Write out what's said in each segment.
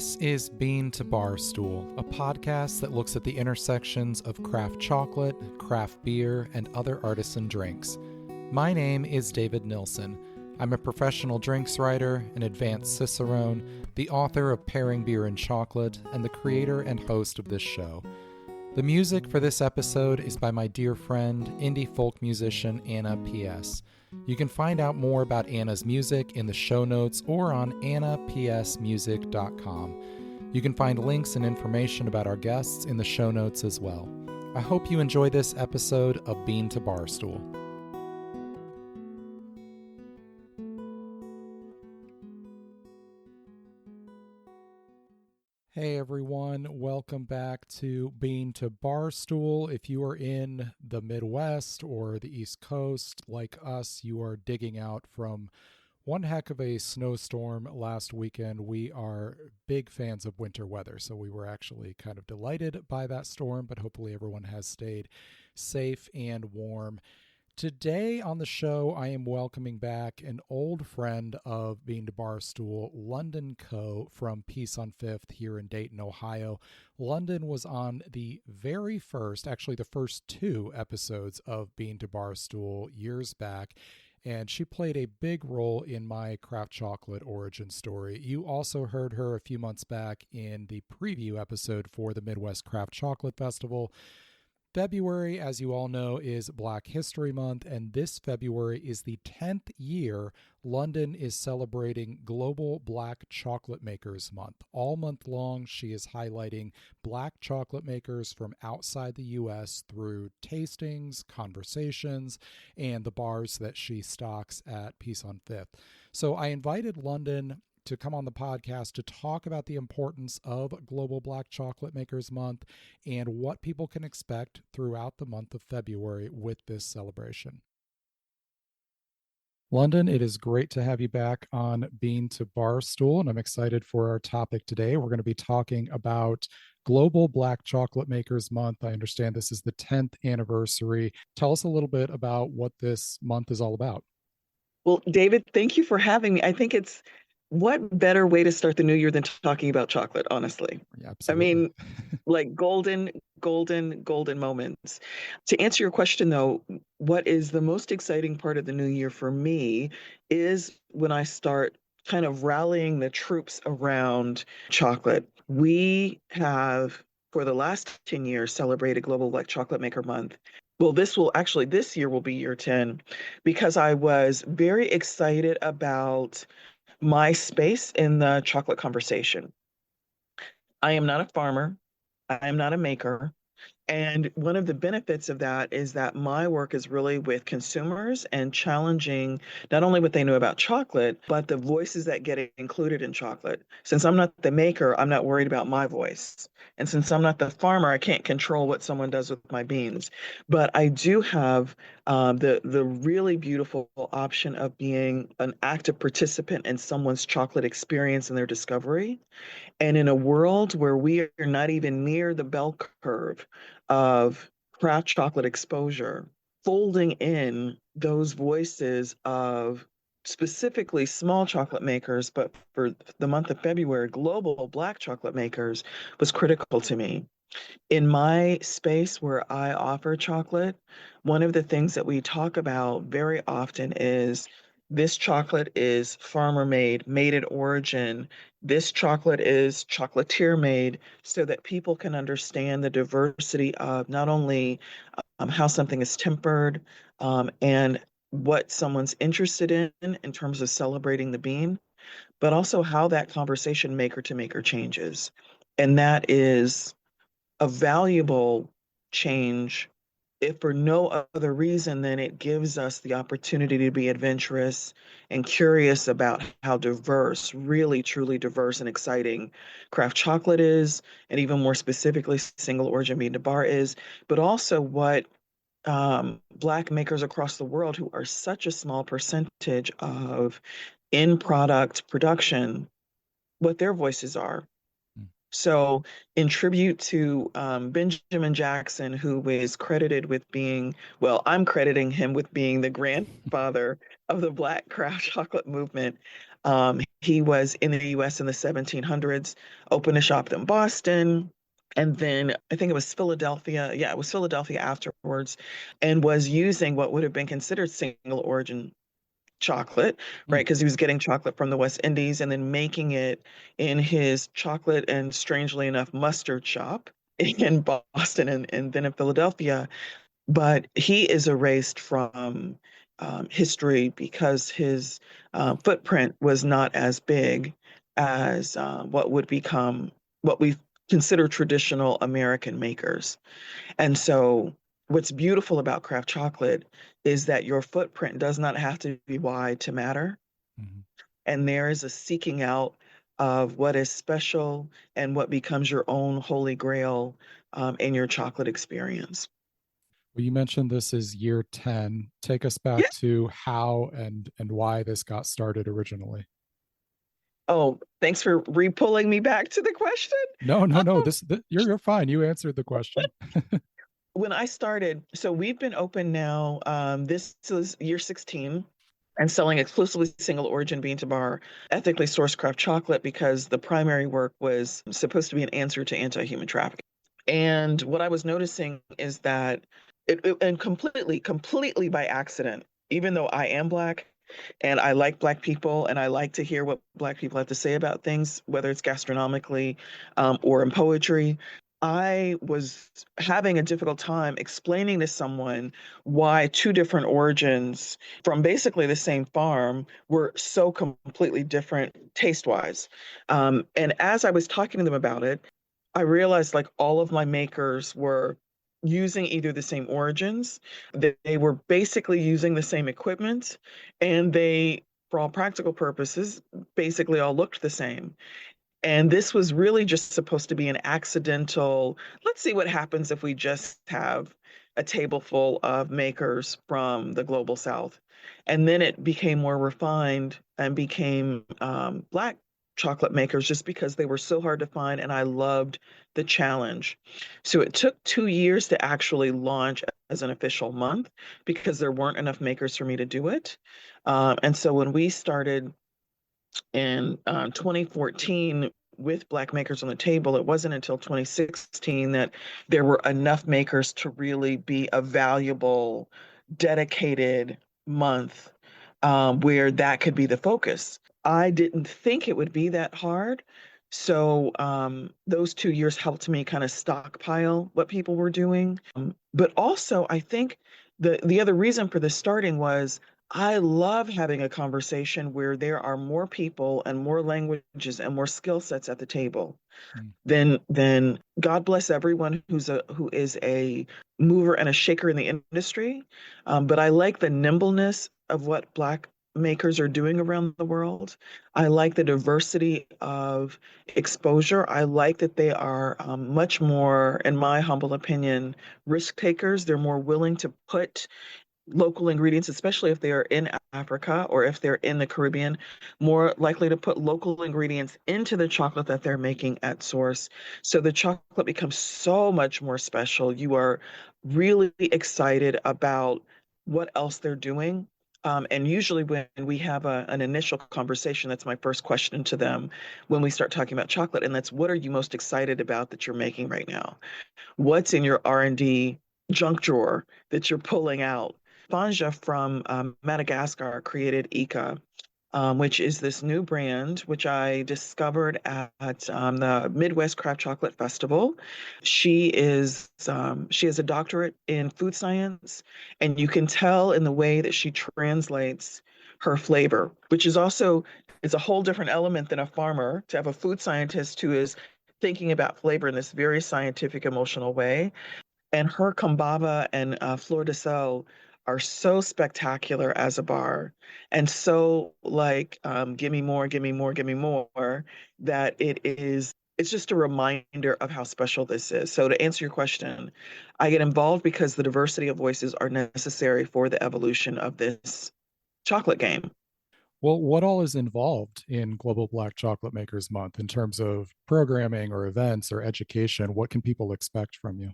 This is Bean to Barstool, a podcast that looks at the intersections of craft chocolate, craft beer, and other artisan drinks. My name is David Nilsen. I'm a professional drinks writer, an advanced cicerone, the author of Pairing Beer and Chocolate, and the creator and host of this show. The music for this episode is by my dear friend, indie folk musician Anna P.S. You can find out more about Anna's music in the show notes or on annapsmusic.com. You can find links and information about our guests in the show notes as well. I hope you enjoy this episode of Bean to Barstool. Hey everyone, welcome back to Bean to Barstool. If you are in the Midwest or the East Coast, like us, you are digging out from one heck of a snowstorm last weekend. We are big fans of winter weather, so we were actually kind of delighted by that storm, but hopefully everyone has stayed safe and warm. Today on the show, I am welcoming back an old friend of Bean to Barstool, London Coe from Peace on Fifth here in Dayton, Ohio. London was on the very first, actually the first two episodes of Bean to Barstool years back, and she played a big role in my craft chocolate origin story. You also heard her a few months back in the preview episode for the Midwest Craft Chocolate Festival. February, as you all know, is Black History Month, and this February is the 10th year London is celebrating Global Black Chocolate Makers Month. All month long, she is highlighting black chocolate makers from outside the U.S. through tastings, conversations, and the bars that she stocks at Peace on Fifth. So I invited London to come on the podcast to talk about the importance of Global Black Chocolate Makers Month and what people can expect throughout the month of February with this celebration. London, it is great to have you back on Bean to Barstool, and I'm excited for our topic today. We're going to be talking about Global Black Chocolate Makers Month. I understand this is the 10th anniversary. Tell us a little bit about what this month is all about. Well, David, thank you for having me. I think what better way to start the new year than talking about chocolate, honestly? Yeah, absolutely. I mean, like golden moments. To answer your question, though, what is the most exciting part of the new year for me is when I start kind of rallying the troops around chocolate. We have, for the last 10 years, celebrated Global Black Chocolate Maker Month. Well, this year will be year 10, because I was very excited about my space in the chocolate conversation. I am not a farmer. I am not a maker. And one of the benefits of that is that my work is really with consumers and challenging not only what they know about chocolate, but the voices that get included in chocolate. Since I'm not the maker, I'm not worried about my voice. And since I'm not the farmer, I can't control what someone does with my beans. But I do have the really beautiful option of being an active participant in someone's chocolate experience and their discovery. And in a world where we are not even near the bell curve of craft chocolate exposure, folding in those voices of specifically small chocolate makers, but for the month of February, global black chocolate makers, was critical to me. In my space where I offer chocolate, one of the things that we talk about very often is this chocolate is farmer made, made at origin. This chocolate is chocolatier made, so that people can understand the diversity of not only how something is tempered and what someone's interested in terms of celebrating the bean, but also how that conversation maker to maker changes. And that is a valuable change, if for no other reason than it gives us the opportunity to be adventurous and curious about how diverse, really truly diverse and exciting craft chocolate is, and even more specifically, single origin bean to bar is, but also what Black makers across the world, who are such a small percentage of in-product production, what their voices are. So in tribute to Benjamin Jackson, who is credited with being, well, I'm crediting him with being the grandfather of the Black craft chocolate movement. he was in the US in the 1700s, opened a shop in Boston. And then I think it was Philadelphia. Yeah, it was Philadelphia afterwards, and was using what would have been considered single origin chocolate, right? Mm. Because he was getting chocolate from the West Indies and then making it in his chocolate and, strangely enough, mustard shop in Boston and then in Philadelphia. But he is erased from history because his footprint was not as big as what would become what we consider traditional American makers. And so, what's beautiful about craft chocolate is that your footprint does not have to be wide to matter. Mhm. And there is a seeking out of what is special and what becomes your own holy grail in your chocolate experience. Well, you mentioned this is year 10. Take us Yeah. back to how and why this got started originally. Oh, thanks for re-pulling me back to the question. No, no, no. Um, You're fine. You answered the question. when I started, so we've been open now. This is year 16 and selling exclusively single origin bean to bar, ethically sourced craft chocolate because the primary work was supposed to be an answer to anti-human trafficking. And what I was noticing is that and completely by accident, even though I am Black and I like Black people and I like to hear what Black people have to say about things, whether it's gastronomically or in poetry, I was having a difficult time explaining to someone why two different origins from basically the same farm were so completely different taste wise. And as I was talking to them about it, I realized like all of my makers were using either the same origins, that they were basically using the same equipment, and they, for all practical purposes, basically all looked the same. And this was really just supposed to be an accidental, let's see what happens if we just have a table full of makers from the global south. And then it became more refined and became Black chocolate makers just because they were so hard to find. And I loved the challenge. So it took 2 years to actually launch as an official month because there weren't enough makers for me to do it. And so when we started in 2014 with Black Makers on the Table, it wasn't until 2016 that there were enough makers to really be a valuable, dedicated month where that could be the focus. I didn't think it would be that hard. So those 2 years helped me kind of stockpile what people were doing. But also, I think the other reason for this starting was I love having a conversation where there are more people and more languages and more skill sets at the table. Mm. Then God bless everyone who is a mover and a shaker in the industry. But I like the nimbleness of what Black makers are doing around the world. I like the diversity of exposure. I like that they are much more, in my humble opinion, risk takers. They're more willing to put local ingredients, especially if they are in Africa or if they're in the Caribbean, more likely to put local ingredients into the chocolate that they're making at source. So the chocolate becomes so much more special. You are really excited about what else they're doing. And usually, when we have an initial conversation, that's my first question to them when we start talking about chocolate, and that's what are you most excited about that you're making right now? What's in your R&D junk drawer that you're pulling out? Fanja from Madagascar created Eka, which is this new brand, which I discovered at the Midwest Craft Chocolate Festival. She has a doctorate in food science, and you can tell in the way that she translates her flavor, which is also is a whole different element than a farmer to have a food scientist who is thinking about flavor in this very scientific, emotional way. And her Kambaba and Fleur de Sel are so spectacular as a bar and so like give me more, give me more, give me more that it's just a reminder of how special this is. So to answer your question, I get involved because the diversity of voices are necessary for the evolution of this chocolate game. Well, what all is involved in Global Black Chocolate Makers Month in terms of programming or events or education? What can people expect from you?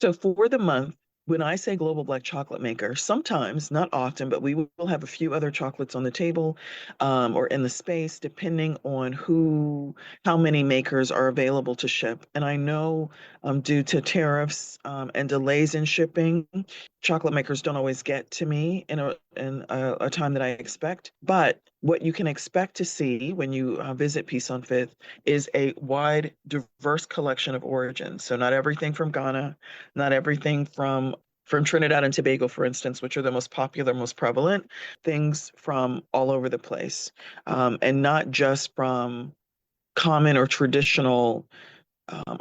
So for the month, When I say global black chocolate maker, sometimes, not often, but we will have a few other chocolates on the table, or in the space, depending on how many makers are available to ship. And I know, due to tariffs, and delays in shipping, chocolate makers don't always get to me in a time that I expect. But what you can expect to see when you visit Peace on Fifth is a wide, diverse collection of origins. So not everything from Ghana, not everything from Trinidad and Tobago, for instance, which are the most popular, most prevalent, things from all over the place, and not just from common or traditional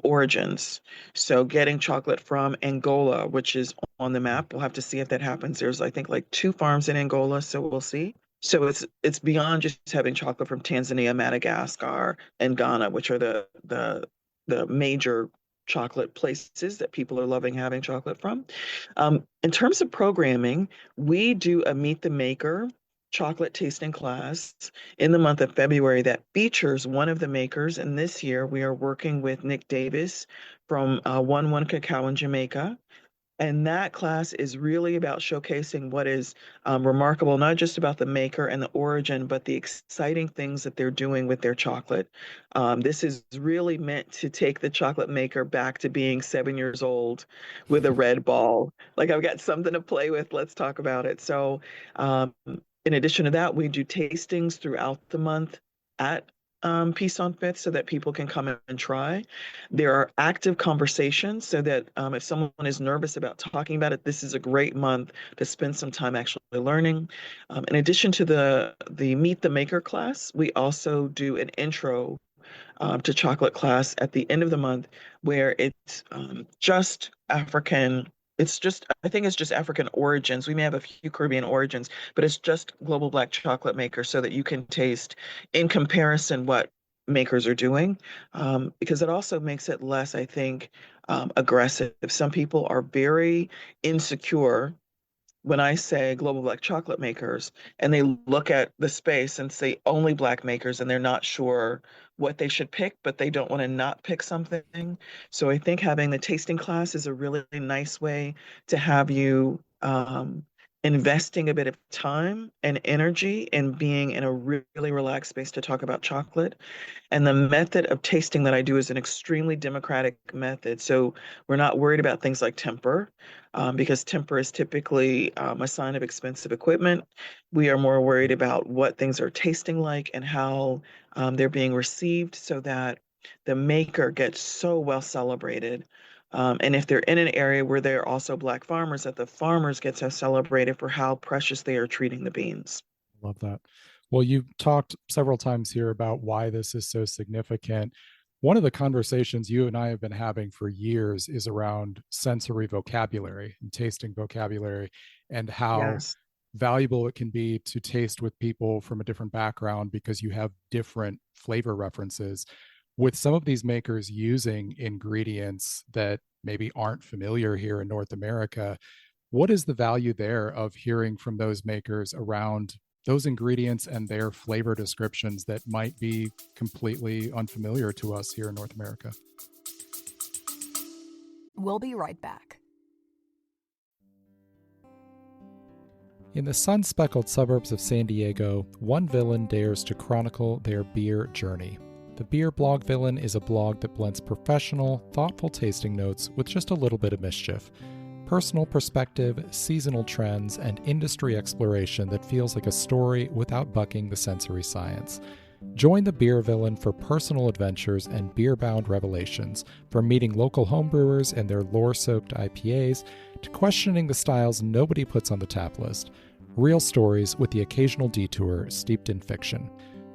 origins. So getting chocolate from Angola, which is on the map, we'll have to see if that happens. There's, I think, like 2 farms in Angola, so we'll see. So it's beyond just having chocolate from Tanzania, Madagascar, and Ghana, which are the major chocolate places that people are loving having chocolate from. In terms of programming, we do a Meet the Maker chocolate tasting class in the month of February that features one of the makers. And this year we are working with Nick Davis from 1 Cacao in Jamaica. And that class is really about showcasing what is remarkable, not just about the maker and the origin, but the exciting things that they're doing with their chocolate. This is really meant to take the chocolate maker back to being 7 years old with a red ball. Like, I've got something to play with. Let's talk about it. So, in addition to that, we do tastings throughout the month at Peace on Fifth so that people can come and try. There are active conversations so that if someone is nervous about talking about it, this is a great month to spend some time actually learning. In addition to the Meet the Maker class, we also do an intro to chocolate class at the end of the month where it's just African. I think it's just African origins. We may have a few Caribbean origins, but it's just global black chocolate maker so that you can taste in comparison what makers are doing, because it also makes it less, I think, aggressive. Some people are very insecure when I say global black chocolate makers, and they look at the space and say only black makers, and they're not sure what they should pick, but they don't want to not pick something. So I think having the tasting class is a really nice way to have you investing a bit of time and energy in being in a really relaxed space to talk about chocolate. And the method of tasting that I do is an extremely democratic method. So we're not worried about things like temper, because temper is typically a sign of expensive equipment. We are more worried about what things are tasting like and how they're being received so that the maker gets so well celebrated. And if they're in an area where there are also Black farmers, that the farmers get so celebrated for how precious they are treating the beans. Love that. Well, you've talked several times here about why this is so significant. One of the conversations you and I have been having for years is around sensory vocabulary and tasting vocabulary, and how Yes. valuable it can be to taste with people from a different background because you have different flavor references. With some of these makers using ingredients that maybe aren't familiar here in North America, what is the value there of hearing from those makers around those ingredients and their flavor descriptions that might be completely unfamiliar to us here in North America? We'll be right back. In the sun-speckled suburbs of San Diego, one villain dares to chronicle their beer journey. The Beer Blog Villain is a blog that blends professional, thoughtful tasting notes with just a little bit of mischief. Personal perspective, seasonal trends, and industry exploration that feels like a story without bucking the sensory science. Join the Beer Villain for personal adventures and beer-bound revelations, from meeting local homebrewers and their lore-soaked IPAs to questioning the styles nobody puts on the tap list. Real stories with the occasional detour steeped in fiction.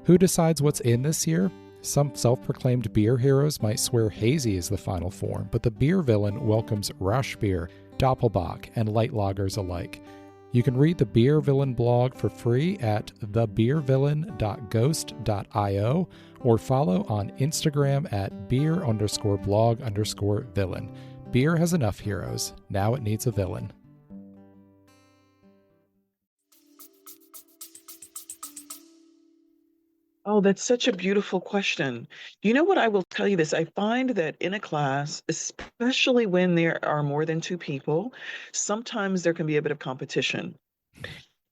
Who decides what's in this year? Some self-proclaimed beer heroes might swear hazy is the final form, but the Beer Villain welcomes Rausch beer, Doppelbock, and light lagers alike. You can read the Beer Villain blog for free at thebeervillain.ghost.io or follow on Instagram at beer_blog_villain. Beer has enough heroes. Now it needs a villain. Oh, that's such a beautiful question. You know what? I will tell you this. I find that in a class, especially when there are more than two people, sometimes there can be a bit of competition.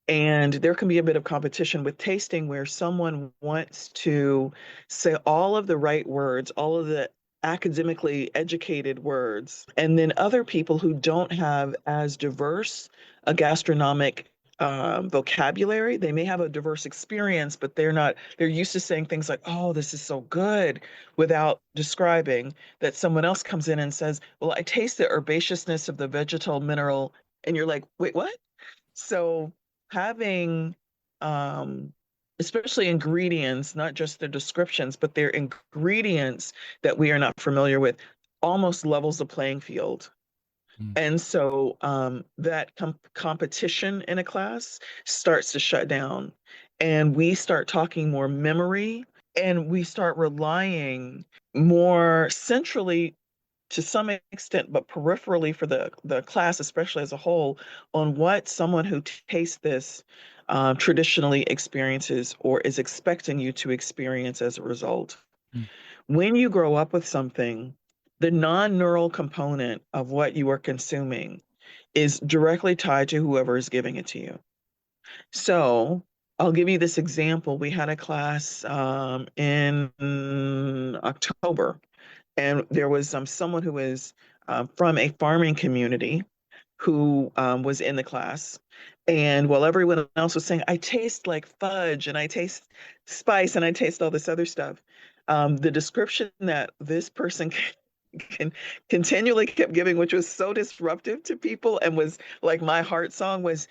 And there can be a bit of competition with tasting where someone wants to say all of the right words, all of the academically educated words, and then other people who don't have as diverse a gastronomic vocabulary. They may have a diverse experience, but they're used to saying things like, oh, this is so good, without describing that someone else comes in and says, well, I taste the herbaceousness of the vegetal mineral. And you're like, wait, what? So having, um, especially ingredients, not just the descriptions, but their ingredients that we are not familiar with, almost levels the playing field. Mm. And so that competition in a class starts to shut down, and we start talking more memory, and we start relying more centrally to some extent, but peripherally for the class, especially as a whole, on what someone who tastes this traditionally experiences or is expecting you to experience as a result. Mm. When you grow up with something, the non-neural component of what you are consuming is directly tied to whoever is giving it to you. So I'll give you this example. We had a class in October, and there was someone who was from a farming community who was in the class. And while everyone else was saying, I taste like fudge and I taste spice and I taste all this other stuff, the description that this person can continually kept giving, which was so disruptive to people and was like my heart song, was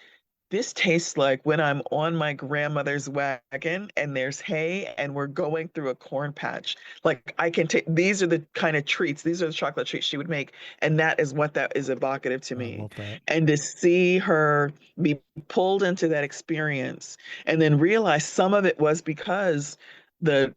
this tastes like when I'm on my grandmother's wagon and there's hay and we're going through a corn patch. Like I can take, these are the kind of treats, these are the chocolate treats she would make. And that is what that is evocative to I me. love that. And to see her be pulled into that experience and then realize some of it was because the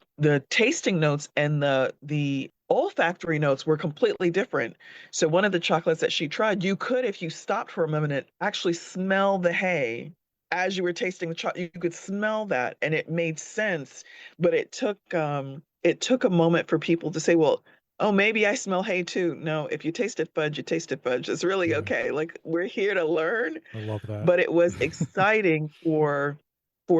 tasting notes and the olfactory notes were completely different. So one of the chocolates that she tried, you could, if you stopped for a moment, actually smell the hay as you were tasting the chocolate. You could smell that, and it made sense. But it took a moment for people to say, "Well, oh, maybe I smell hay too." No, if you tasted fudge, you tasted fudge. It's really Yeah, okay. Like we're here to learn, I love that. but it was exciting for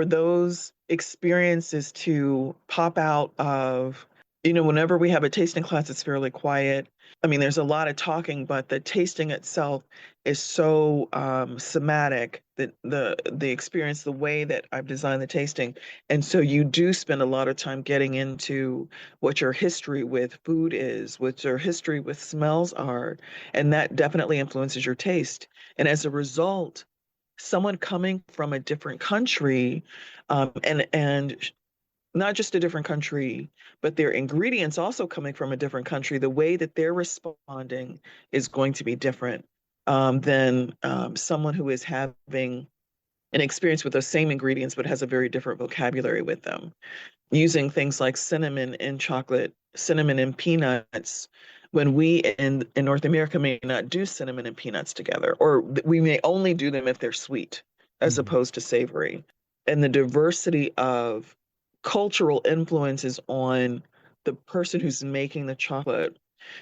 those experiences to pop out of, whenever we have a tasting class, it's fairly quiet. I mean, there's a lot of talking, but the tasting itself is so somatic that the experience, the way that I've designed the tasting, and so you do spend a lot of time getting into what your history with food is, what your history with smells are, and that definitely influences your taste. And as a result, someone coming from a different country, and not just a different country, but their ingredients also coming from a different country, the way that they're responding is going to be different than someone who is having an experience with those same ingredients but has a very different vocabulary with them. Using things like cinnamon in chocolate, cinnamon and peanuts, when we in North America may not do cinnamon and peanuts together, or we may only do them if they're sweet as Mhm. opposed to savory. And the diversity of cultural influences on the person who's making the chocolate.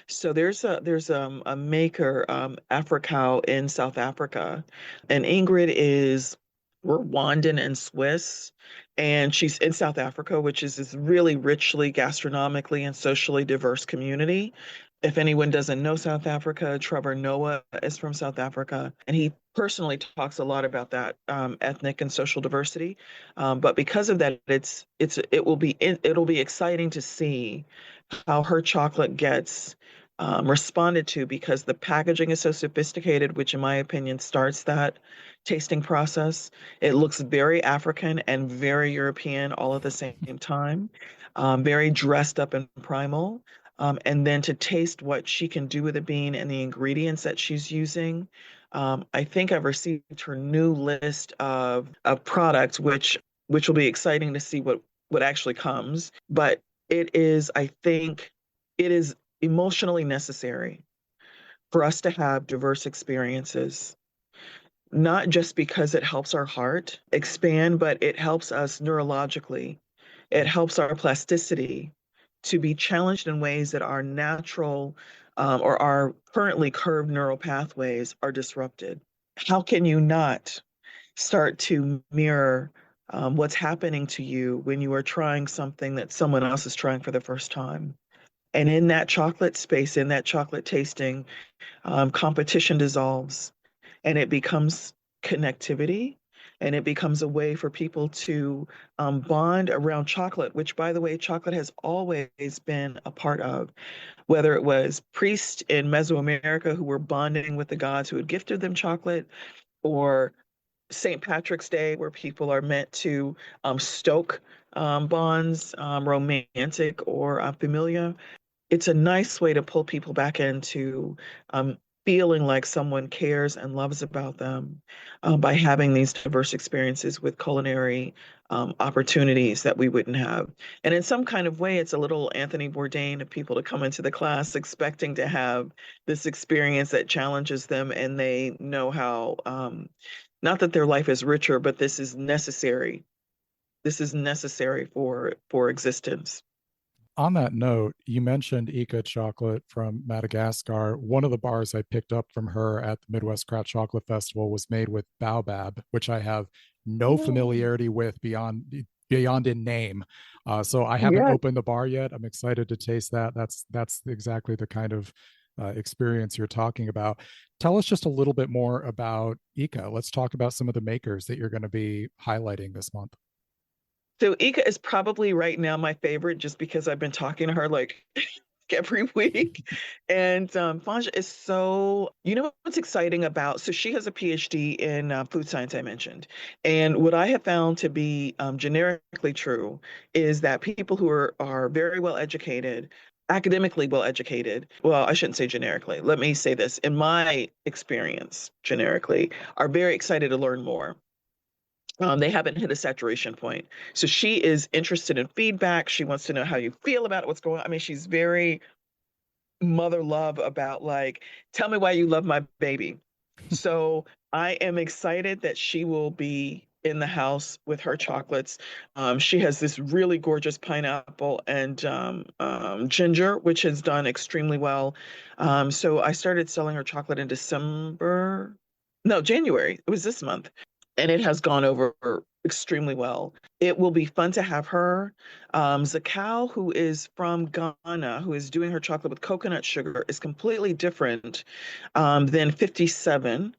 So there's a maker, Africao in South Africa, and Ingrid is Rwandan and Swiss, and she's in South Africa, which is this really richly gastronomically and socially diverse community. If anyone doesn't know South Africa, Trevor Noah is from South Africa, and he personally talks a lot about that ethnic and social diversity. But because of that, it'll be exciting to see how her chocolate gets responded to because the packaging is so sophisticated, which in my opinion starts that tasting process. It looks very African and very European all at the same time, very dressed up and primal. And then to taste what she can do with a bean and the ingredients that she's using. I think I've received her new list of products, which will be exciting to see what actually comes. But it is, I think, it is emotionally necessary for us to have diverse experiences, not just because it helps our heart expand, but it helps us neurologically It helps our plasticity to be challenged in ways that our natural or our currently curved neural pathways are disrupted. How can you not start to mirror what's happening to you when you are trying something that someone else is trying for the first time? And in that chocolate space, in that chocolate tasting, competition dissolves and it becomes connectivity and it becomes a way for people to bond around chocolate, which, by the way, chocolate has always been a part of, whether it was priests in Mesoamerica who were bonding with the gods who had gifted them chocolate, or St. Patrick's Day, where people are meant to stoke bonds, romantic or familial. It's a nice way to pull people back into feeling like someone cares and loves about them by having these diverse experiences with culinary opportunities that we wouldn't have. And in some kind of way, it's a little Anthony Bourdain of people to come into the class expecting to have this experience that challenges them, and they know how, not that their life is richer, but this is necessary. This is necessary for existence. On that note, you mentioned Eka Chocolate from Madagascar. One of the bars I picked up from her at the Midwest Craft Chocolate Festival was made with baobab, which I have no Yeah. familiarity with beyond in name. So I haven't Yeah. opened the bar yet. I'm excited to taste that. That's exactly the kind of experience you're talking about. Tell us just a little bit more about Eka. Let's talk about some of the makers that you're going to be highlighting this month. So Ika is probably right now my favorite just because I've been talking to her like every week. And Fanja is so, you know what's exciting about, so she has a PhD in food science, I mentioned. And what I have found to be generically true is that people who are very well educated, academically well educated, well, I shouldn't say generically. Let me say this. In my experience, generically, are very excited to learn more. They haven't hit a saturation point. So she is interested in feedback. She wants to know how you feel about it, what's going on. I mean, she's very mother love about like, tell me why you love my baby. So I am excited that she will be in the house with her chocolates. She has this really gorgeous pineapple and ginger, which has done extremely well. So I started selling her chocolate in December. No, January. It was this month, and it has gone over extremely well. It will be fun to have her. Zakao, who is from Ghana, who is doing her chocolate with coconut sugar, is completely different than 57,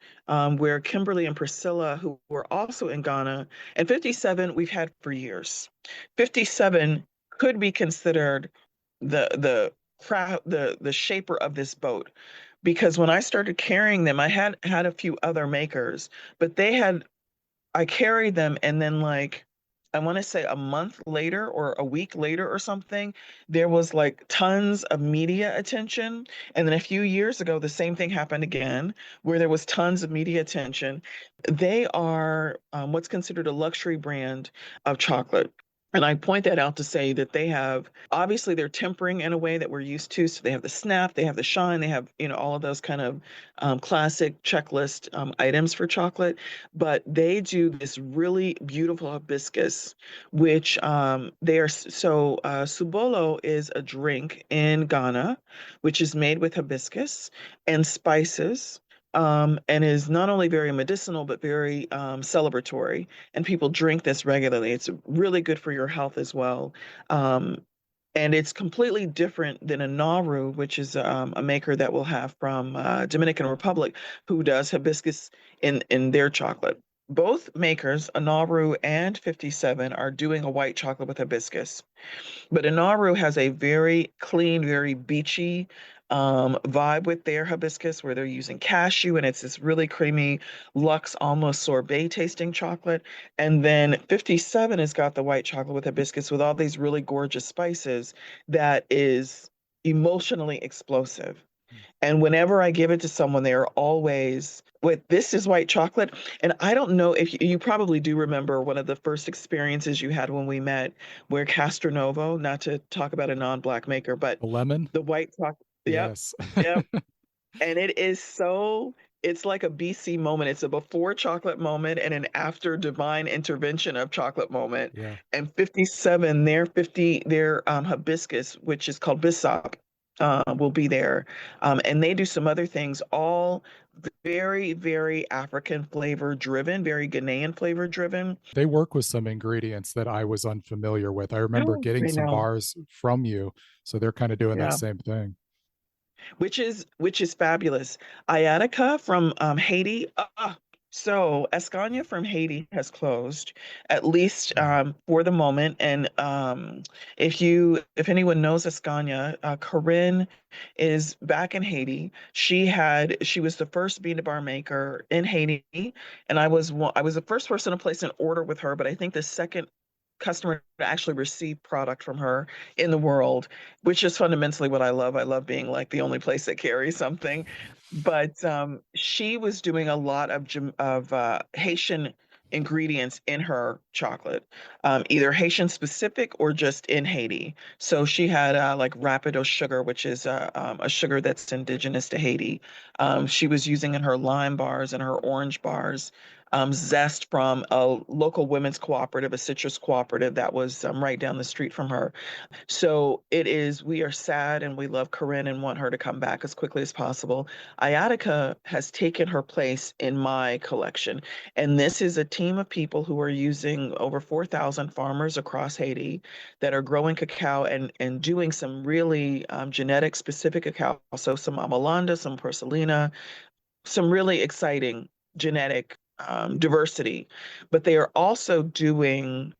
where Kimberly and Priscilla, who were also in Ghana, and 57 we've had for years. 57 could be considered the shaper of this boat, because when I started carrying them, I had a few other makers, but I carried them, and then like I want to say a month later or a week later or something, there was like tons of media attention. And then a few years ago, the same thing happened again, where there was tons of media attention. They are what's considered a luxury brand of chocolate. And I point that out to say that they have, obviously they're tempering in a way that we're used to. So they have the snap, they have the shine, they have, all of those kind of classic checklist items for chocolate. But they do this really beautiful hibiscus, which they are, so subolo is a drink in Ghana, which is made with hibiscus and spices. And is not only very medicinal, but very celebratory. And people drink this regularly. It's really good for your health as well. Um, and it's completely different than a Nauru, which is a maker that we'll have from Dominican Republic, who does hibiscus in their chocolate. Both makers, Nauru and 57, are doing a white chocolate with hibiscus. But Inaru has a very clean, very beachy vibe with their hibiscus, where they're using cashew, and it's this really creamy, luxe, almost sorbet tasting chocolate. And then 57 has got the white chocolate with hibiscus with all these really gorgeous spices that is emotionally explosive. And whenever I give it to someone, they are always with, this is white chocolate. And I don't know if you probably do remember one of the first experiences you had when we met, where Castronovo, not to talk about a non-Black maker, but The lemon? the white chocolate. Yep. Yes. Yep. And it is so It's like a BC moment. It's a before chocolate moment and an after divine intervention of chocolate moment. Yeah. And 57, their hibiscus, which is called bissap, will be there. And they do some other things, all very, very African flavor driven, very Ghanaian flavor driven. They work with some ingredients that I was unfamiliar with. I remember Oh, getting I some know. bars from you, so they're kind of doing that Yeah. same thing. Which is fabulous. Ayatica from Haiti. So Escania from Haiti has closed, at least Mm. for the moment. And if anyone knows Escania, Corinne is back in Haiti. She was the first bean to bar maker in Haiti, and I was the first person to place an order with her, but I think the second customer to actually receive product from her in the world, which is fundamentally what I love. I love being like the only place that carries something. But she was doing a lot of Haitian ingredients in her chocolate, either Haitian specific or just in Haiti. So she had like Rapido sugar, which is a sugar that's indigenous to Haiti. She was using in her lime bars and her orange bars zest from a local women's cooperative, a citrus cooperative that was right down the street from her. So we are sad and we love Corinne and want her to come back as quickly as possible. Ayatica has taken her place in my collection. And this is a team of people who are using over 4,000 farmers across Haiti that are growing cacao and doing some really genetic specific cacao. So some Amalanda, some Porcelina, some really exciting genetic diversity. But they are also doing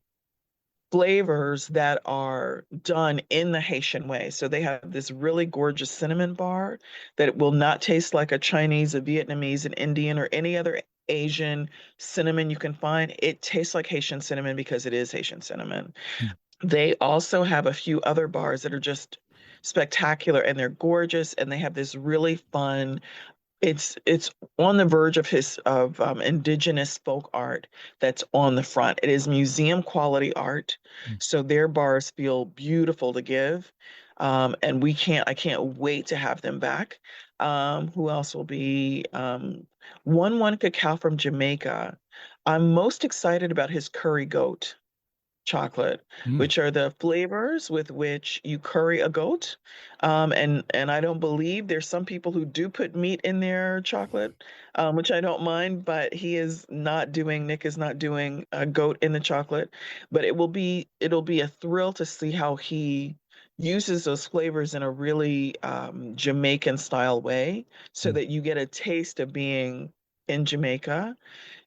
flavors that are done in the Haitian way. So they have this really gorgeous cinnamon bar that will not taste like a Chinese, a Vietnamese, an Indian, or any other Asian cinnamon you can find. It tastes like Haitian cinnamon because it is Haitian cinnamon. Mm. They also have a few other bars that are just spectacular and they're gorgeous and they have this really fun, it's on the verge of his of indigenous folk art that's on the front. It is museum quality art, Mm. so their bars feel beautiful to give, and I can't wait to have them back. Who else will be? One Cacao from Jamaica. I'm most excited about his curry goat chocolate, Mm. which are the flavors with which you curry a goat. And I don't believe there's some people who do put meat in their chocolate, which I don't mind, but Nick is not doing a goat in the chocolate. But it'll be a thrill to see how he uses those flavors in a really Jamaican style way so Mm. that you get a taste of being in Jamaica.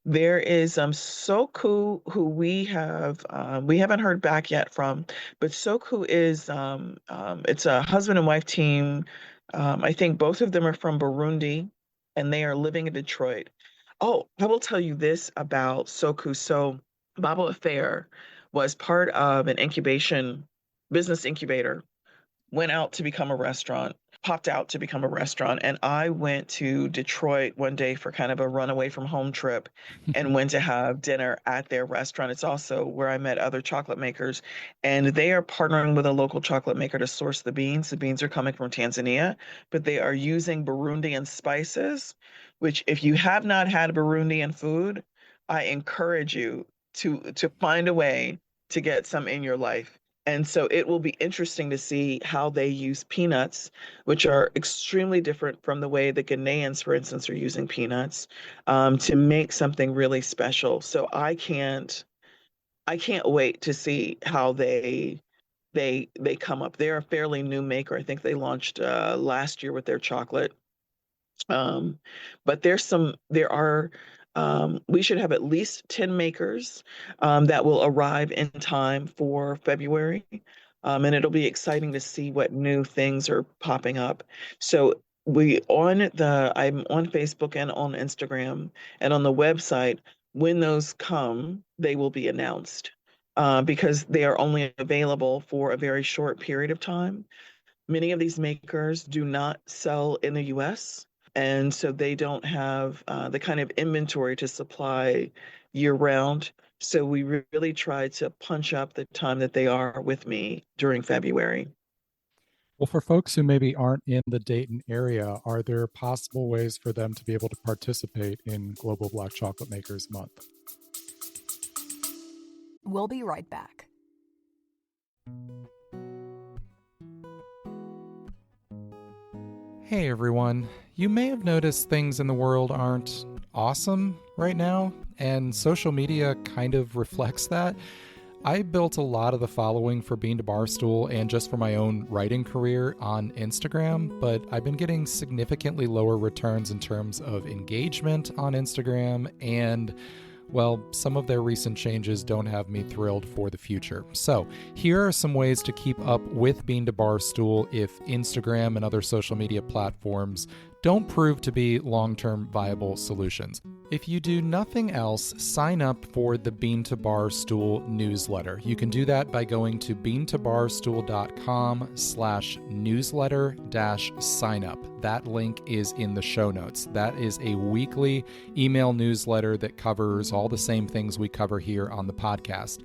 There is Soku, who we haven't heard back yet from, but Soku is it's a husband and wife team. I think both of them are from Burundi, and they are living in Detroit. Oh, I will tell you this about Soku. So Baba Affair was part of an business incubator, went out to become a restaurant, popped out to become a restaurant. And I went to Detroit one day for kind of a runaway from home trip and went to have dinner at their restaurant. It's also where I met other chocolate makers. And they are partnering with a local chocolate maker to source the beans. The beans are coming from Tanzania, but they are using Burundian spices, which if you have not had Burundian food, I encourage you to find a way to get some in your life. And so it will be interesting to see how they use peanuts, which are extremely different from the way the Ghanaians, for instance, are using peanuts, to make something really special. So I can't wait to see how they come up. They're a fairly new maker. I think they launched last year with their chocolate. Um, but there are, we should have at least 10 makers that will arrive in time for February. And it'll be exciting to see what new things are popping up. So I'm on Facebook and on Instagram and on the website. When those come, they will be announced because they are only available for a very short period of time. Many of these makers do not sell in the US, and so they don't have the kind of inventory to supply year round. So we really try to punch up the time that they are with me during February. Well, for folks who maybe aren't in the Dayton area, are there possible ways for them to be able to participate in Global Black Chocolate Makers Month? We'll be right back. Hey everyone, you may have noticed things in the world aren't awesome right now, and social media kind of reflects that. I built a lot of the following for Bean to Barstool and just for my own writing career on Instagram, but I've been getting significantly lower returns in terms of engagement on Instagram, and well, some of their recent changes don't have me thrilled for the future. So, here are some ways to keep up with Bean to Barstool if Instagram and other social media platforms don't prove to be long-term viable solutions. If you do nothing else, sign up for the Bean to Barstool newsletter. You can do that by going to beantobarstool.com/newsletter-signup. That link is in the show notes. That is a weekly email newsletter that covers all the same things we cover here on the podcast.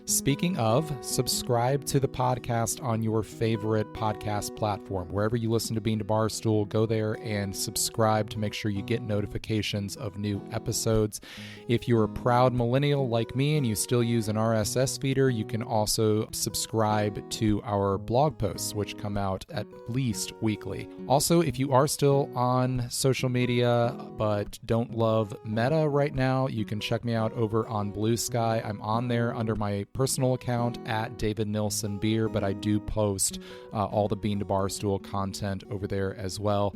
Speaking of, subscribe to the podcast on your favorite podcast platform. Wherever you listen to Bean to Barstool, go there and subscribe to make sure you get notifications of new episodes. If you're a proud millennial like me and you still use an RSS feeder, you can also subscribe to our blog posts, which come out at least weekly. Also, if you are still on social media but don't love Meta right now, you can check me out over on Blue Sky. I'm on there under my personal account at David Nilsen Beer, but I do post all the Bean to Barstool content over there as well.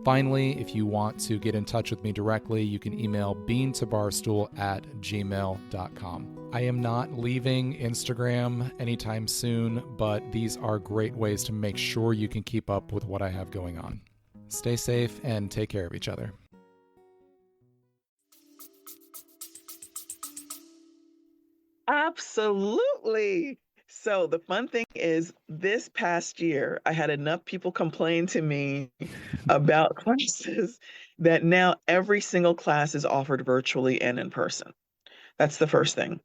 Finally, if you want to get in touch with me directly, you can email beantobarstool@gmail.com. I am not leaving Instagram anytime soon, but these are great ways to make sure you can keep up with what I have going on. Stay safe and take care of each other. Absolutely. So the fun thing is this past year, I had enough people complain to me about classes that now every single class is offered virtually and in person. That's the first thing.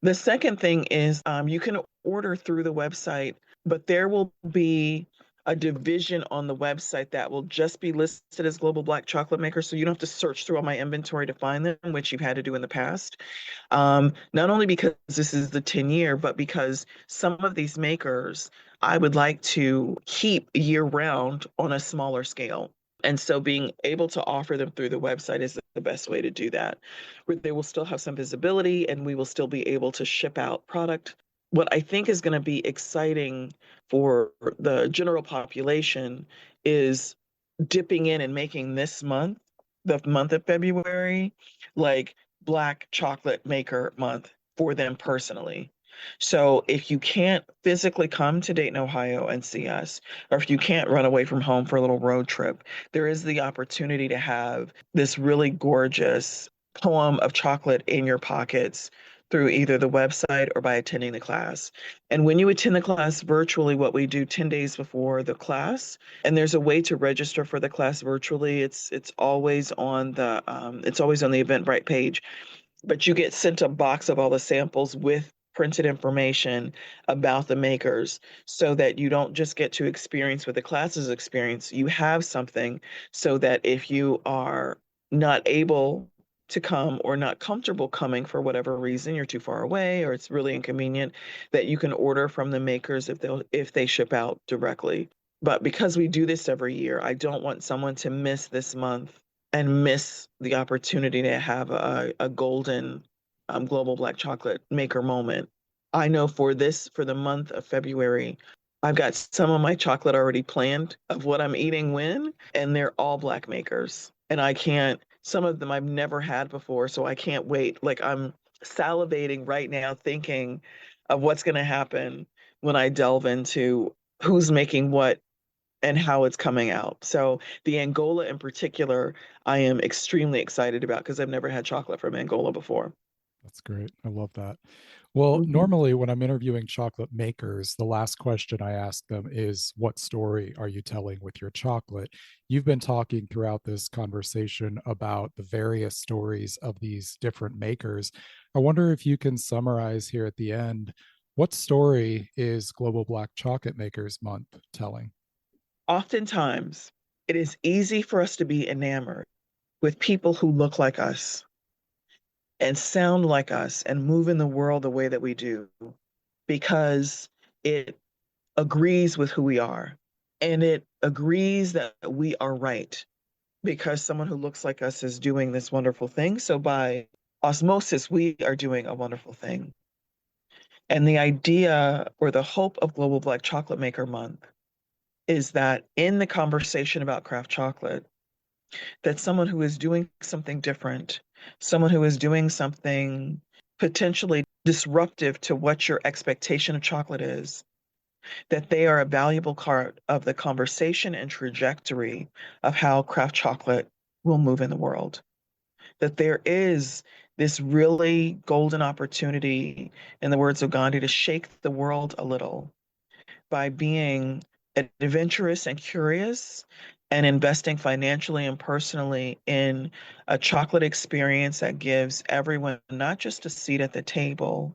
The second thing is you can order through the website, but there will be a division on the website that will just be listed as Global Black Chocolate Maker. So you don't have to search through all my inventory to find them, which you've had to do in the past. Not only because this is the 10-year, but because some of these makers I would like to keep year round on a smaller scale. And so being able to offer them through the website is the best way to do that, where they will still have some visibility and we will still be able to ship out product. What I think is going to be exciting for the general population is dipping in and making this month, the month of February, like Black Chocolate Maker Month for them personally. So if you can't physically come to Dayton, Ohio and see us, or if you can't run away from home for a little road trip, there is the opportunity to have this really gorgeous poem of chocolate in your pockets through either the website or by attending the class. And when you attend the class virtually, what we do 10 days before the class, and there's a way to register for the class virtually. It's always on the Eventbrite page, but you get sent a box of all the samples with printed information about the makers so that you don't just get to experience what the classes experience. You have something so that if you are not able to come or not comfortable coming for whatever reason, you're too far away or it's really inconvenient, that you can order from the makers if they ship out directly. But because we do this every year, I don't want someone to miss this month and miss the opportunity to have a golden Global Black Chocolate Maker moment. I know for the month of February, I've got some of my chocolate already planned of what I'm eating when, and they're all Black makers. And some of them I've never had before, so I can't wait. Like I'm salivating right now thinking of what's going to happen when I delve into who's making what and how it's coming out. So the Angola in particular, I am extremely excited about because I've never had chocolate from Angola before. That's great. I love that. Well, normally when I'm interviewing chocolate makers, the last question I ask them is, what story are you telling with your chocolate? You've been talking throughout this conversation about the various stories of these different makers. I wonder if you can summarize here at the end, what story is Global Black Chocolate Makers Month telling? Oftentimes, it is easy for us to be enamored with people who look like us and sound like us and move in the world the way that we do because it agrees with who we are and it agrees that we are right because someone who looks like us is doing this wonderful thing. So by osmosis, we are doing a wonderful thing. And the idea or the hope of Global Black Chocolate Maker Month is that in the conversation about craft chocolate, that someone who is doing something different, someone who is doing something potentially disruptive to what your expectation of chocolate is, that they are a valuable part of the conversation and trajectory of how craft chocolate will move in the world. That there is this really golden opportunity, in the words of Gandhi, to shake the world a little by being adventurous and curious and investing financially and personally in a chocolate experience that gives everyone not just a seat at the table,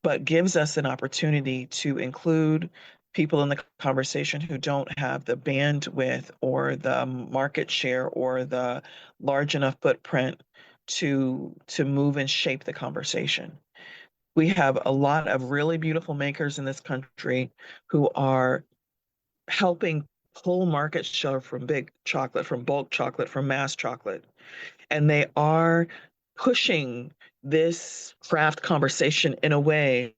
but gives us an opportunity to include people in the conversation who don't have the bandwidth or the market share or the large enough footprint to move and shape the conversation. We have a lot of really beautiful makers in this country who are helping pull market share from big chocolate, from bulk chocolate, from mass chocolate. And they are pushing this craft conversation in a way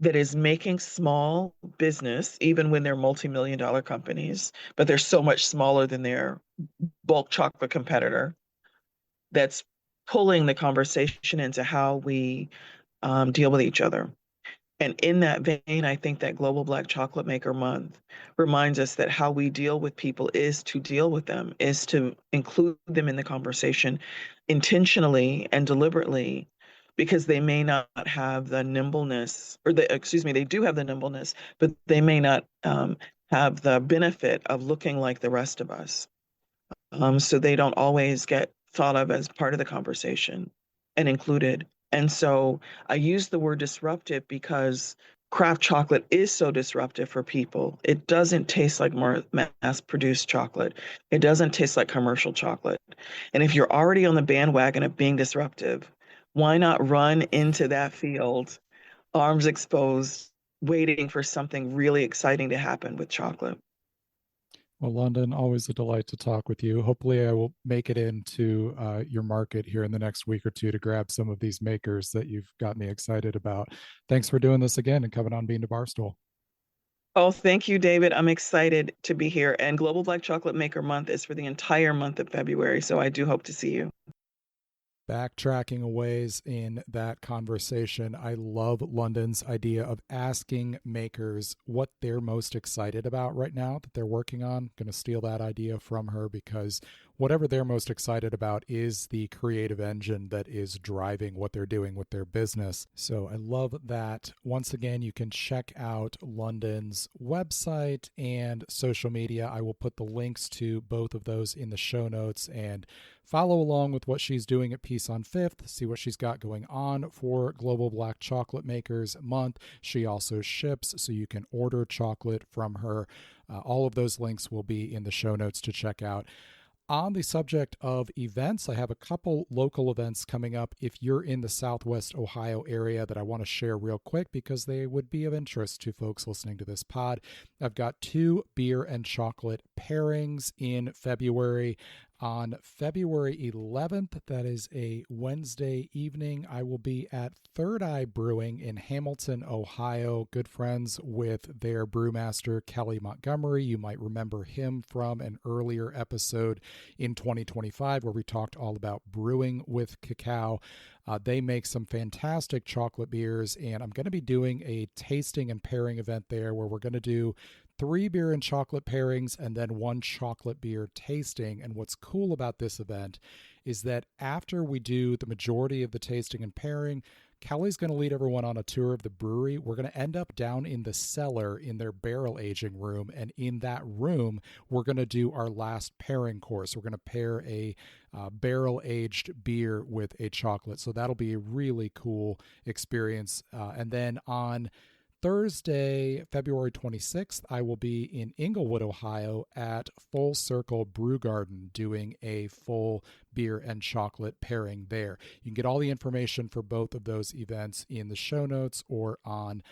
that is making small business, even when they're multi-million dollar companies, but they're so much smaller than their bulk chocolate competitor, that's pulling the conversation into how we deal with each other. And in that vein, I think that Global Black Chocolate Maker Month reminds us that how we deal with people is to deal with them, is to include them in the conversation intentionally and deliberately, because they may not have the nimbleness, or they do have the nimbleness, but they may not have the benefit of looking like the rest of us. So they don't always get thought of as part of the conversation and included. And so I use the word disruptive because craft chocolate is so disruptive for people. It doesn't taste like more mass-produced chocolate. It doesn't taste like commercial chocolate. And if you're already on the bandwagon of being disruptive, why not run into that field, arms exposed, waiting for something really exciting to happen with chocolate? Well, London, always a delight to talk with you. Hopefully, I will make it into your market here in the next week or two to grab some of these makers that you've got me excited about. Thanks for doing this again and coming on Bean to Barstool. Oh, thank you, David. I'm excited to be here. And Global Black Chocolate Maker Month is for the entire month of February. So I do hope to see you. Backtracking a ways in that conversation, I love London's idea of asking makers what they're most excited about right now that they're working on. Going to steal that idea from her because whatever they're most excited about is the creative engine that is driving what they're doing with their business. So I love that. Once again, you can check out London's website and social media. I will put the links to both of those in the show notes and follow along with what she's doing at Peace on Fifth, see what she's got going on for Global Black Chocolate Makers Month. She also ships, so you can order chocolate from her. All of those links will be in the show notes to check out. On the subject of events, I have a couple local events coming up if you're in the Southwest Ohio area that I want to share real quick because they would be of interest to folks listening to this pod. I've got 2 beer and chocolate pairings in February. On February 11th, that is a Wednesday evening, I will be at Third Eye Brewing in Hamilton, Ohio. Good friends with their brewmaster, Kelly Montgomery. You might remember him from an earlier episode in 2025 where we talked all about brewing with cacao. They make some fantastic chocolate beers, and I'm going to be doing a tasting and pairing event there where we're going to do 3 beer and chocolate pairings and then 1 chocolate beer tasting. And what's cool about this event is that after we do the majority of the tasting and pairing, Kelly's going to lead everyone on a tour of the brewery. We're going to end up down in the cellar in their barrel aging room. And in that room, we're going to do our last pairing course. We're going to pair a barrel aged beer with a chocolate. So that'll be a really cool experience. And then on Thursday, February 26th, I will be in Englewood, Ohio at Full Circle Brew Garden doing a full beer and chocolate pairing there. You can get all the information for both of those events in the show notes or on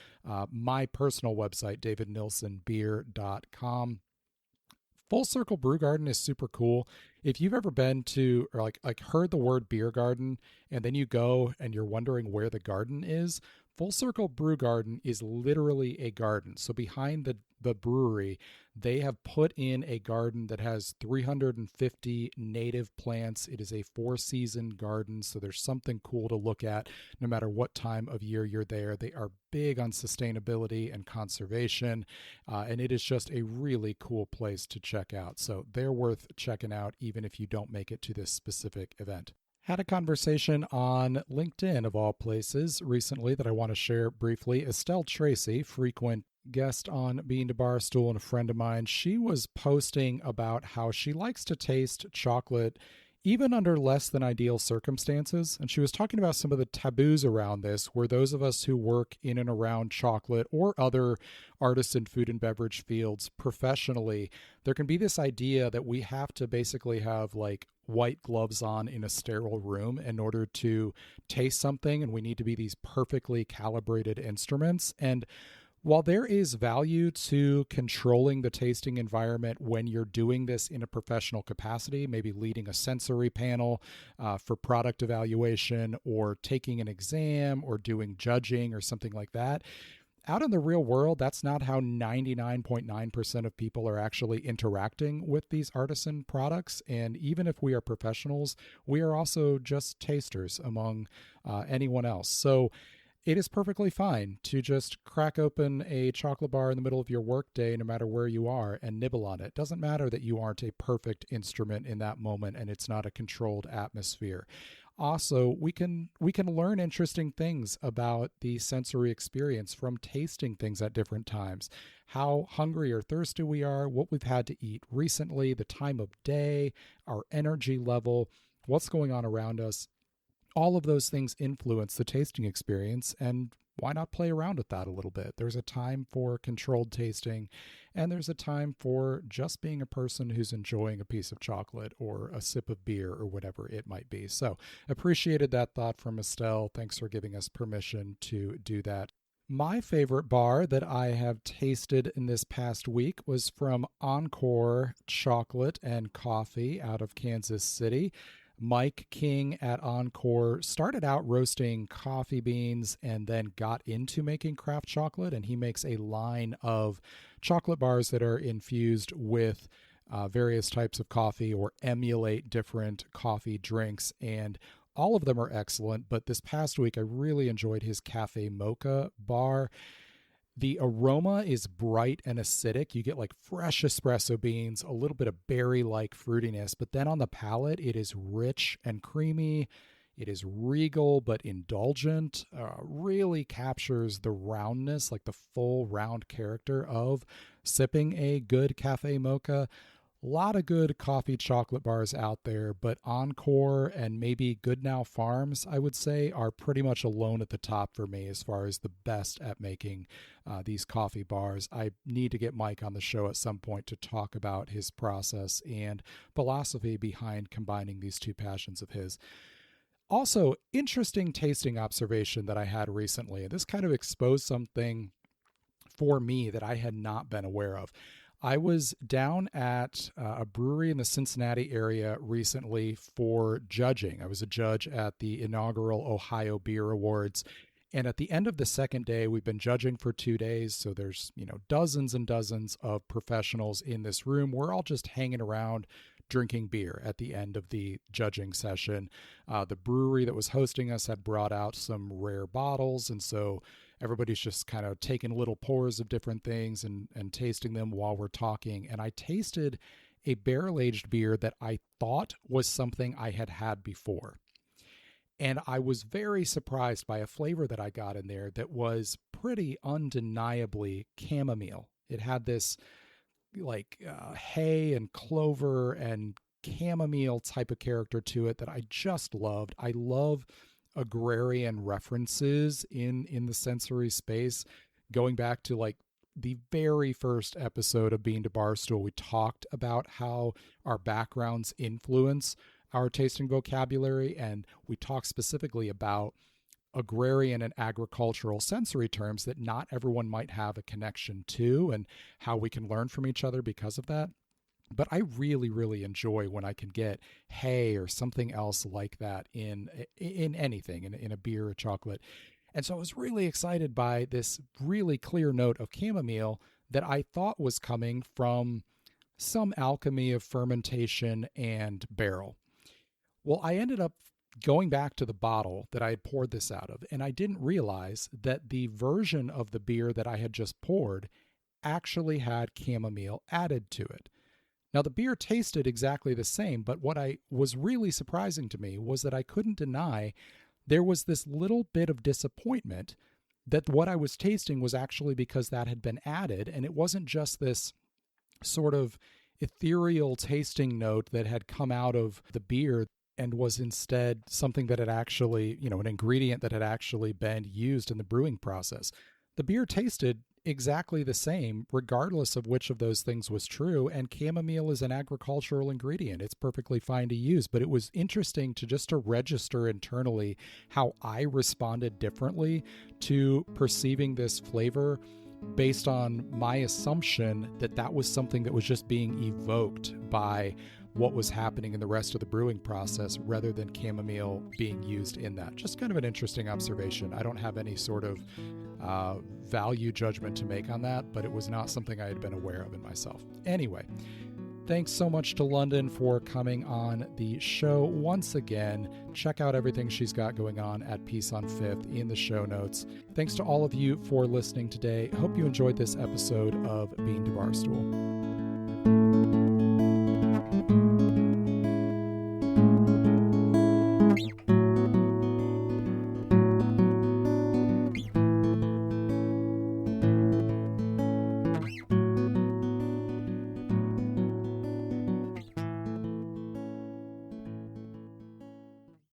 my personal website, davidnilsonbeer.com. Full Circle Brew Garden is super cool. If you've ever been to or like heard the word beer garden and then you go and you're wondering where the garden is, Full Circle Brew Garden is literally a garden. So behind the brewery, they have put in a garden that has 350 native plants. It is a 4-season garden, so there's something cool to look at no matter what time of year you're there. They are big on sustainability and conservation, and it is just a really cool place to check out. So they're worth checking out even if you don't make it to this specific event. Had a conversation on LinkedIn, of all places, recently that I want to share briefly. Estelle Tracy, frequent guest on Bean to Barstool and a friend of mine, she was posting about how she likes to taste chocolate even under less than ideal circumstances. And she was talking about some of the taboos around this, where those of us who work in and around chocolate or other artisan food and beverage fields professionally, there can be this idea that we have to basically have like white gloves on in a sterile room in order to taste something, and we need to be these perfectly calibrated instruments. And while there is value to controlling the tasting environment when you're doing this in a professional capacity, maybe leading a sensory panel for product evaluation or taking an exam or doing judging or something like that, out in the real world, that's not how 99.9% of people are actually interacting with these artisan products. And even if we are professionals, we are also just tasters among anyone else. So it is perfectly fine to just crack open a chocolate bar in the middle of your workday, no matter where you are, and nibble on it. It doesn't matter that you aren't a perfect instrument in that moment and it's not a controlled atmosphere. Also, we can learn interesting things about the sensory experience from tasting things at different times. How hungry or thirsty we are, what we've had to eat recently, the time of day, our energy level, what's going on around us. All of those things influence the tasting experience, and why not play around with that a little bit? There's a time for controlled tasting, and there's a time for just being a person who's enjoying a piece of chocolate or a sip of beer or whatever it might be. So appreciated that thought from Estelle. Thanks for giving us permission to do that. My favorite bar that I have tasted in this past week was from Encore Chocolate and Coffee out of Kansas City. Mike King at Encore started out roasting coffee beans and then got into making craft chocolate, and he makes a line of chocolate bars that are infused with various types of coffee or emulate different coffee drinks, and all of them are excellent. But this past week, I really enjoyed his Cafe Mocha bar. The aroma is bright and acidic. You get like fresh espresso beans, a little bit of berry-like fruitiness, but then on the palate, it is rich and creamy. It is regal but indulgent. Really captures the roundness, like the full round character of sipping a good cafe mocha. A lot of good coffee chocolate bars out there, but Encore and maybe Goodnow Farms, I would say, are pretty much alone at the top for me as far as the best at making these coffee bars. I need to get Mike on the show at some point to talk about his process and philosophy behind combining these two passions of his. Also, interesting tasting observation that I had recently. This kind of exposed something for me that I had not been aware of. I was down at a brewery in the Cincinnati area recently for judging. I was a judge at the inaugural Ohio Beer Awards. And at the end of the second day, we've been judging for 2 days. So there's, dozens and dozens of professionals in this room. We're all just hanging around drinking beer at the end of the judging session. The brewery that was hosting us had brought out some rare bottles. And so everybody's just kind of taking little pours of different things and tasting them while we're talking. And I tasted a barrel-aged beer that I thought was something I had had before. And I was very surprised by a flavor that I got in there that was pretty undeniably chamomile. It had this hay and clover and chamomile type of character to it that I just loved. I love agrarian references in the sensory space. going back to like the very first episode of Bean to Barstool, we talked about how our backgrounds influence our tasting vocabulary, and we talked specifically about agrarian and agricultural sensory terms that not everyone might have a connection to, and how we can learn from each other because of that. But I really, really enjoy when I can get hay or something else like that in anything, in a beer or chocolate. And so I was really excited by this really clear note of chamomile that I thought was coming from some alchemy of fermentation and barrel. Well, I ended up going back to the bottle that I had poured this out of, and I didn't realize that the version of the beer that I had just poured actually had chamomile added to it. Now, the beer tasted exactly the same, but what was really surprising to me was that I couldn't deny there was this little bit of disappointment that what I was tasting was actually because that had been added, and it wasn't just this sort of ethereal tasting note that had come out of the beer and was instead something that had actually, an ingredient that had actually been used in the brewing process. The beer tasted exactly the same, regardless of which of those things was true, and chamomile is an agricultural ingredient. It's perfectly fine to use, but it was interesting to register internally how I responded differently to perceiving this flavor based on my assumption that that was something that was just being evoked by what was happening in the rest of the brewing process rather than chamomile being used in that. Just kind of an interesting observation. I don't have any sort of value judgment to make on that, but it was not something I had been aware of in myself. Anyway, thanks so much to London for coming on the show once again. Check out everything she's got going on at Peace on Fifth in the show notes. Thanks to all of you for listening today. Hope you enjoyed this episode of Bean to Barstool.